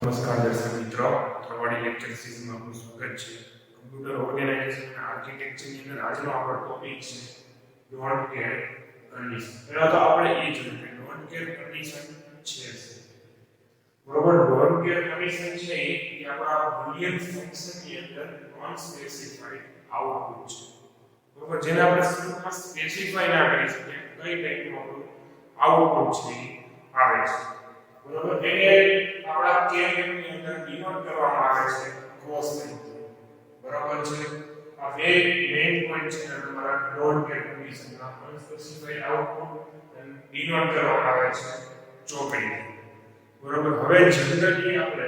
નમસ્કાર દર્શક મિત્રો, તમારી લેક્ચર સિરીઝમાં આપનું સ્વાગત છે. કમ્પ્યુટર ઓર્ગેનાઇઝેશન અને આર્કિટેક્ચરની અંદર આજનો આપણો ટોપિક છે ડોન્ટ કેર કન્ડિશન. પહેલા તો આપણે એ જોઈએ કે ડોન્ટ કેર કન્ડિશન છે. બરોબર, ડોન્ટ કેર કન્ડિશન છે એ આપણા બુલિયન ફંક્શનની અંદર નોન સ્પેસિફાઈડ આઉટપુટ છે. બરોબર, જેને આપણે શરૂઆતમાં સ્પેસિફાઈ ના કરી શકીએ કઈ ટાઈપનું આઉટપુટ છે આવે છે. બરોબર, તેને આપણા કેમ ની અંદર ડિનોટ કરવામાં આવે છે ક્રોસ તરીકે. બરાબર છે, આ બે મેઈન પોઈન્ટ છે તમારા ડોન્ટ કેર કન્ડિશનના. અનસ્પેસિફાઈડ આઉટપુટ અને ડિનોટ કરવામાં આવે છે ચોકડી. બરોબર, હવે જનરલી આપણે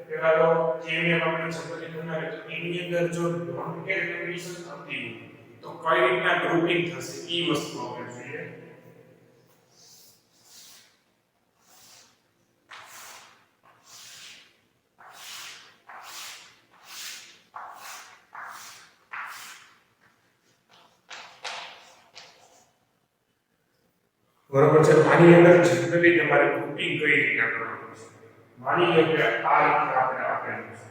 પેલા તો કેમ આપણે જનરલી બનાવે તો એની અંદર જો ડોન્ટ કેર કન્ડિશન હતી તો કઈ રીતના ગ્રુપિંગ થશે એ વસ્તુ આપણે જોઈએ. બરોબર છે, આની અંદર જનરલી તમારે ગ્રુપિંગ કઈ રીતના કરવાનું છે. માની લો કે આ રીતે આપણે આપેલું છે.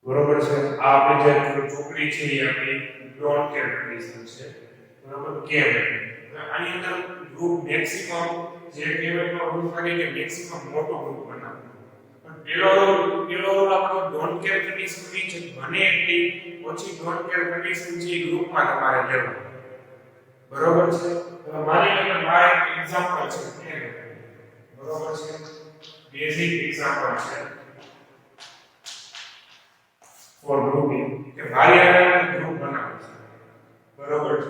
બરોબર છે, આ આપણે જે ચોકડી છે એ આપણી ડોન્ટ કેર કન્ડિશન છે. બરોબર, કેમ આની અંદર ગ્રુપ મેક્સિમમ જે કહેવાય તો ગ્રુપ ખાલી કે મેક્સિમમ મોટો ગ્રુપ બનાવવો. પેલો આપણો ડોન્ટ કેર કન્ડિશન ની છે બને એટલી ઓછી ડોન્ટ કેર કન્ડિશન છે ગ્રુપમાં તમારે લેવું. બરોબર છે, તો માની લો કે મારા એક એક્ઝામ્પલ છે કે બરોબર છે, બેઝિક એક્ઝામ્પલ છે ફોર ગ્રુપિંગ કે મારી આગળ ગ્રુપ બનાવવું છે. બરોબર છે,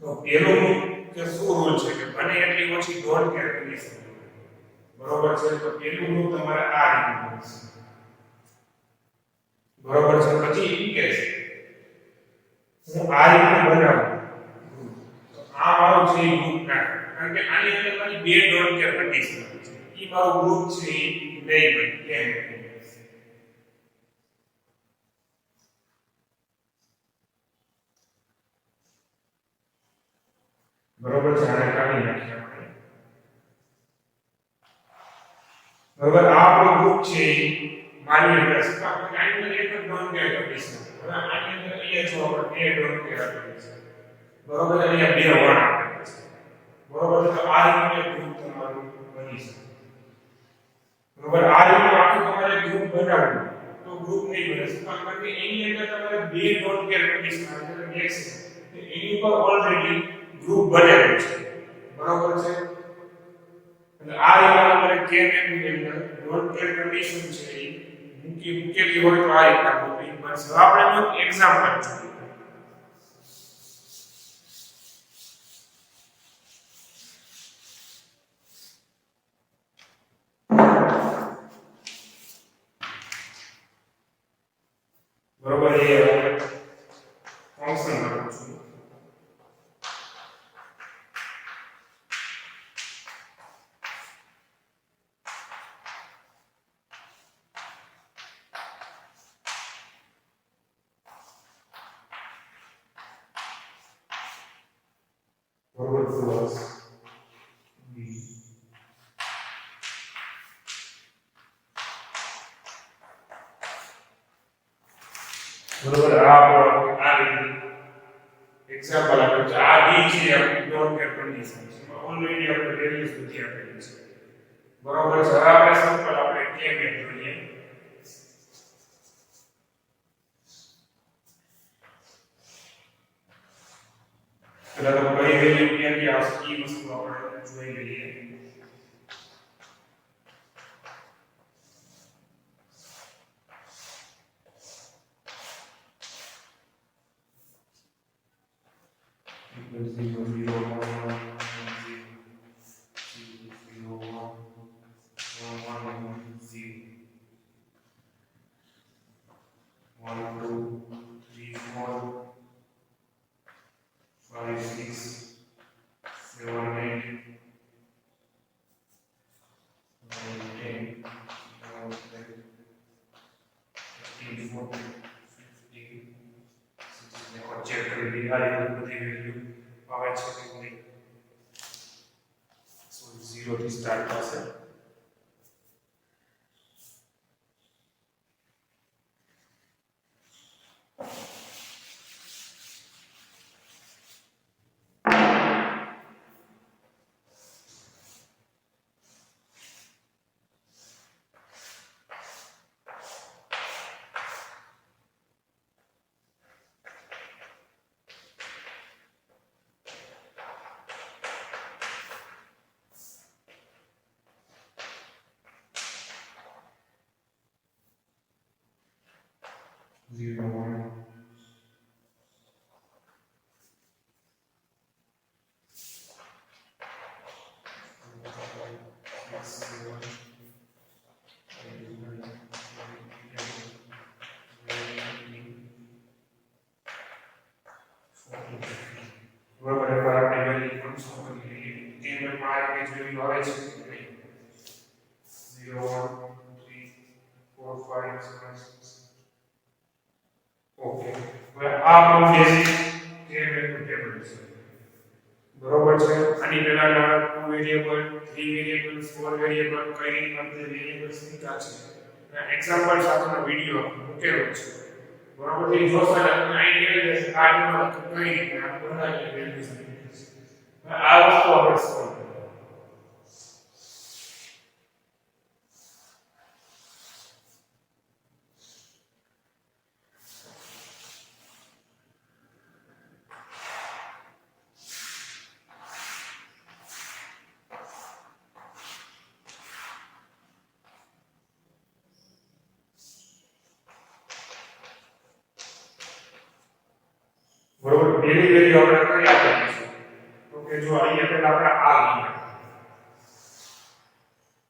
તો પેલું કે શું રૂલ છે કે બને એટલી ઓછી ડોન્ટ કેર કન્ડિશન. બરોબર છે, તો પેલું રૂલ તમારે આ રીતનું છે. બરોબર છે, પછી ઈ કે છે હું આ રીતે બનાવું તો આ મારું છે ગ્રુપ ના, કારણ કે આની અંદર ખાલી બે ડોન્ટ કેર કન્ડિશન છે. ઈ મારું ગ્રુપ છે ઈ નહીં બને કેમ. બરોબર છે, આને કાઢી નાખીએ આપણે. બરોબર, આ આપણો ગ્રુપ છે માની લો કે આપણે આની અંદર એક ડોન્ટ કેર કન્ડિશન. હવે આની અંદર અહીંયા જો આપણે બે ડોન્ટ કેર કન્ડિશન. બરોબર, અહીંયા બે વણ આપેલા છે. બરોબર, તો આ રીતે ગ્રુપ તમારું બની શકે. બરોબર, આ રીતે આખું તમારે ગ્રુપ બનાવવું તો ગ્રુપ નહીં બને. શું કામ? કારણ કે એની અંદર તમારે બે ડોન્ટ કેર કન્ડિશન આવે છે મેક્સિમમ. એની ઉપર ઓલરેડી ગ્રુપ બનેલું છે. બરોબર છે, એટલે આ રીતે આપણે કેમ એની અંદર ડોન્ટ કેર કન્ડિશન છે એ મૂકેલી હોય તો આ રીતના ગ્રુપિંગ બનશે. આપણે એક એક્ઝામ્પલ જોઈએ. બરોબર, એ ફંક્શન લખું છું. બરોબર, પ્લસ બી. બરોબર, આ રીતે એક્ઝામ્પલ આપે છે. આ બી છે આપણી ડોન્ટ કેર કન્ડિશન છે. ઓલરેડી આપણે વેલ્યુઝ બધી આપેલી છે. બરોબર છે, હવે આપણે સિમ્પલ આપણે કેમ એમ જોઈએ. એટલે તો કઈ વેલ્યુ ક્યાંથી આવશે એ વસ્તુ આપણે જોઈ લઈએ. ચેક કરી દઈએ આ રીતે બધી વેલ્યુ આવે છે કે નહીં. સો 0 થી સ્ટાર્ટ થશે. Zero one. બરોબર હવે આપણે વેલ્યુ કન્સોલ કરી લઈએ. ટેબલમાં આ રીતે વેલ્યુ આવે છે કે નહીં. 0 1 2 3 4 5 6 ઓકે. હવે આ આપણું બેઝિક ટેબલ છે. બરોબર છે. આની પહેલાના 2 વેરિયેબલ 3 વેરિયેબલ 4 વેરિયેબલ કઈ રીતે આપણે વેરિયેબલ્સ નીકળ્યા છે એક્ઝામ્પલ સાથેનો વિડિયો મૂકેલો છે. બરોબર છે. જોશો એટલે તમને આઈડિયા રહેશે આ ટેબલ કઈ રીતે આ બધા વેલ્યુઝ નીકળે છે. આ વસ્તુ આપણે સોલ્વ બરોબર. પહેલી વેલ્યુ આપણે કઈ આપીશું તો કે જો અહીંયા પહેલા આપણે આ લઈએ.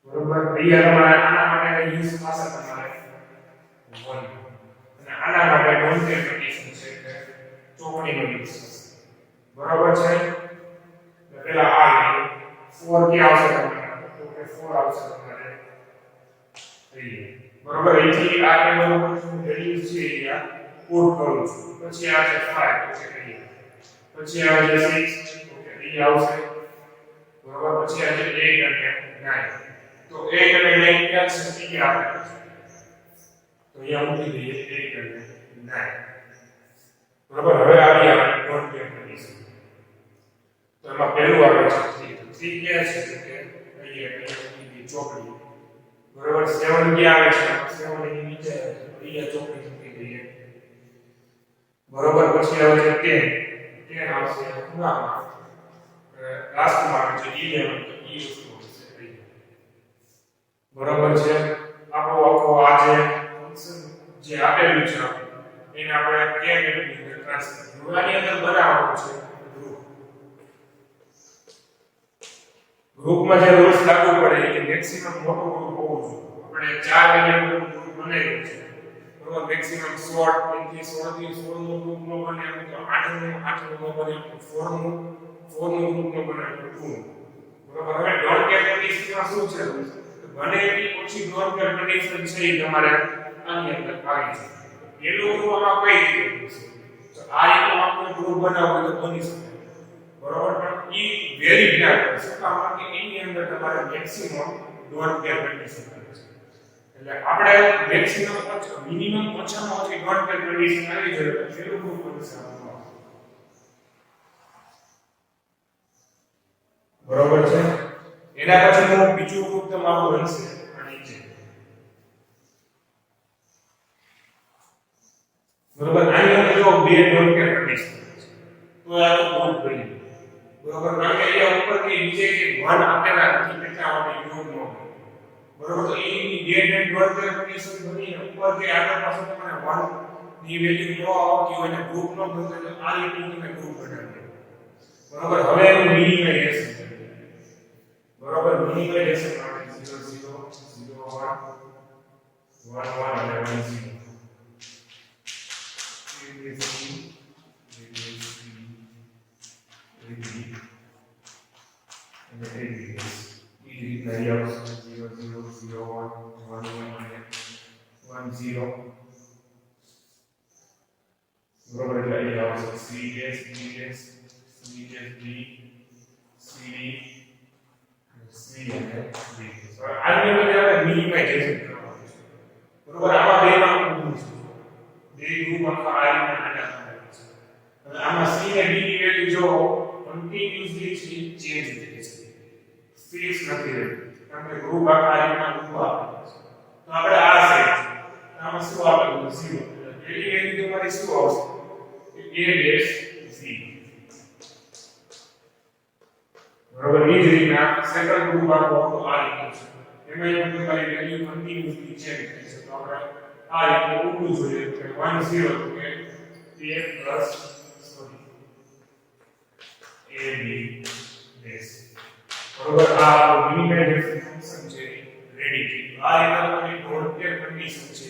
બરોબર. અહીંયા તમારે આના માટે યુઝ થશે તમારે 1 અને આના માટે ડોન્ટ કેર કન્ડિશન છે કે ચોકડીનો યુઝ થશે. બરોબર છે. તો પહેલા આ લઈએ 4 કે આવશે તમારે તો કે 4 આવશે તમારે અહીંયા. બરોબર. અહીંથી આ ટેબલ ઉપર શું વેલ્યુઝ છે અહીંયા પુટ કરું છું. પછી આ છે 5 તો કે અહીંયા. પછી આવે છે 6 તો કે અહીંયા આવશે. બરોબર. પછી આ છે 8 અને 9 તો 8 અને 9 ક્યાં છે અહીંયા આવે છે. તો અહીંયા મૂકી દઈએ 8 અને 9. બરોબર. હવે આવી આપણે ડોન્ટ કેર કન્ડિશન. તો એમાં પહેલું આવે છે 3. તો 3 ક્યાં છે તો કે અહીંયા મૂકી દઈએ ચોકડી. બરોબર. 7 ક્યાં આવે છે 7 ની નીચે અહીંયા ચોકડી મૂકી દઈએ. બરોબર. પછી આવે છે 10 આવશે ખૂણામાં. લાસ્ટમાં આવે છે 11 તો ઈ વસ્તુ હશે. બરોબર છે. આપણો આખો આ જે ફંક્શન જે આપેલું છે એને આપણે કેમ એની અંદર ટ્રાન્સફર કરવાની અંદર બનાવવાનું છે ગ્રુપ. ગ્રુપમાં જે રૂલ્સ લાગુ પડે કે મેક્સિમમ મોટું ગ્રુપ હોવું જોઈએ. આપણે 4 વેરિયેબલ ગ્રુપ બનાવ્યું છે. બરોબર. મેક્સિમમ 16 થી 16 થી 16 નો ગ્રુપ નો બને તો 8 નો બને 4 નો ગ્રુપ નો બને 2. બરોબર. હવે ડોન્ટ કેર કન્ડિશનમાં શું છે બને એટલી ઓછી ડોન્ટ કેર કન્ડિશન છે એ તમારે આની અંદર આવી છે. પેલું ગ્રુપ આમાં કઈ રીતે તો આ રીતે આપણે ગ્રુપ બનાવવું તો બની શકે. બરોબર. પણ ઈ વેરી જ્ઞાન છે એટલા માટે એની અંદર તમારે મેક્સિમમ ડોન્ટ કેર કન્ડિશન આવે છે. એટલે આપણે મેક્સિમમ મિનિમમ ઓછામાં ઓછી ડોન્ટ કેર કન્ડિશન આવી જોઈએ તો પેલું ગ્રુપ બનશે. બરોબર છે. એના પછી બીજું ગ્રુપ તમારું બનશે આની છે. બરોબર. આની અંદર જો બે ડોન્ટ કેર કન્ડિશન તો આ ગ્રુપ બની. બરોબર. કારણ કે અહીંયા ઉપરથી નીચે કે 1 આપેલા નથી એટલા માટે ગ્રુપ નો. બરોબર. તો any date and don't care condition બની ઉપરથી આગળ પાછળ તમને 1 ની વેલ્યુ નો આવતી હોય ને ગ્રુપ નો બનશે તો આ રીતે તમે ગ્રુપ બનાવી. બરોબર. હવે એનું મિનિમાઇઝેશન બરોબર. મિનિમાઇઝેશન માટે 0 0 0 1 1 1 અને 1 0 0 બરોબર એટલે અહીં આવશે C dash B dash C dash B C C અને બી. હવે આની અંદર આપણે મિનિમાઇઝેશન કરવાનું છે. બરોબર આમાં બેમાં ઊભું છે. બે ગ્રુપ આખા આ રીતના આડા બનાવે છે. અને આમાં સી અને બી ની વેલ્યુ જો કન્ટીન્યુઅસલી ચેન્જ થાય છે. ફિક્સ નથી રહેતી. કારણ કે ગ્રુપ આખા આ રીતના ઊભા છે. તો આપણે આ સાઈડ આમાં શું આપેલું 0 એટલે એ વેલ્યુ તમારી શું આવશે a ડેશ c. બરોબર એ જ રીતના સેકન્ડ ગ્રુપ આખો આ રીતનું છે. એમાં તમારી વેલ્યુ કન્ટીન્યુઅસલી ચેન્જ થાય છે. તો આપણે આ રીતે ઊભું જોઈએ કે 1 0 કે a plus sorry a b dash. બરોબર આ મિનિમાઇઝેશન ફંક્શન છે રેડી થયું. આ રીતે તમારી ડોટ કે કન્ડિશન છે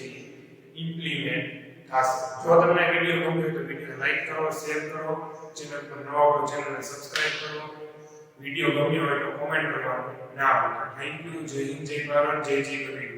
ઇમ્પ્લિમેન્ટ થશે. જો તમને વિડિયો ગમ્યો તો વિડિયોને લાઈક કરો, શેર કરો, ચેનલ પર નવા હો ચેનલને સબસ્ક્રાઇબ કરો. વિડિયો ગમ્યો હોય તો કોમેન્ટ કરવાનું ના ભૂલતા. Thank you. જય હિન્દ, જય ભારત, જય જય ગરવી.